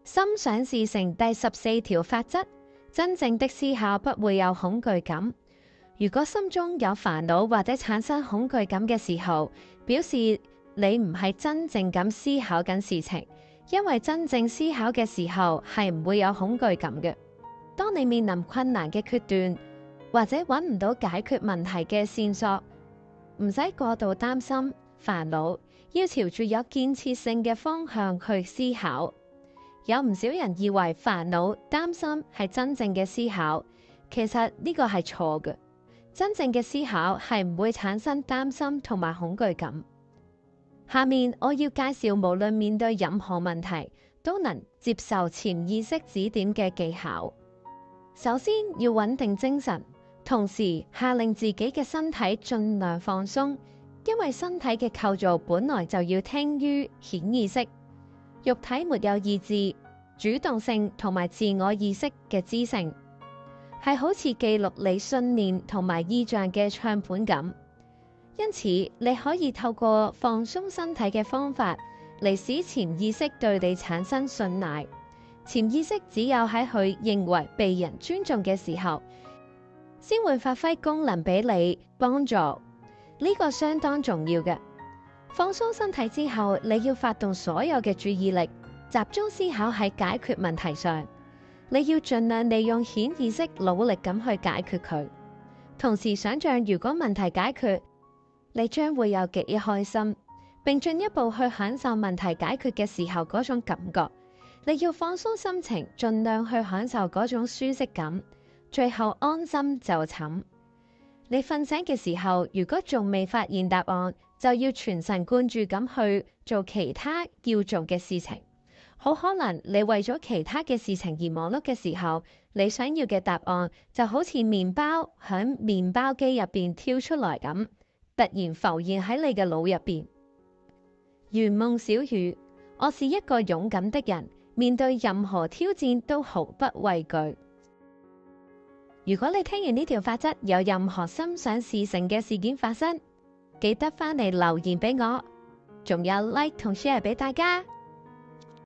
心想事成第14條法則：真正的思考不會有恐懼感。如果心中有煩惱或者產生恐懼感嘅時候，表示你唔係真正咁思考緊事情，因為真正思考嘅時候係唔會有恐懼感嘅。當你面臨困難嘅決斷，或者揾唔到解決問題嘅線索，唔使過度擔心煩惱，要朝住有建設性嘅方向去思考。有唔少人以為煩惱、擔心係真正嘅思考，其實呢個係錯嘅。真正嘅思考係唔會產生擔心同埋恐懼感。下面我要介紹無論面對任何問題都能接受潛意識指點嘅技巧。首先要穩定精神，同時下令自己嘅身體盡量放鬆，因為身體嘅構造本來就要聽於顯意識。肉體沒有意志、主動性同埋自我意識嘅知性，係好似記錄你信念同埋意象嘅唱盤咁。因此，你可以透過放鬆身體嘅方法嚟使潛意識對你產生信賴。潛意識只有喺佢認為被人尊重嘅時候，先會發揮功能俾你幫助。呢個相當重要嘅。放鬆身體之後，你要發動所有嘅注意力，集中思考喺解決問題上。你要盡量利用顯意識努力咁去解決佢，同時想象如果問題解決，你將會有極一開心，並進一步去享受問題解決嘅時候嗰種感覺。你要放鬆心情，盡量去享受嗰種舒適感，最後安心就寢。你瞓醒嘅時候，如果仲未發現答案，就要全神貫注咁去做其他要做嘅事情。好可能你為咗其他嘅事情而忙碌嘅時候，你想要嘅答案就好似麵包響麵包機入邊跳出來咁，突然浮現喺你嘅腦入邊。圓夢小語：我是一個勇敢的人，面對任何挑戰都毫不畏懼。如果你聽完呢條法則有任何心想事成嘅事件發生，記得返嚟留言俾我，仲有 like 同 share 俾大家。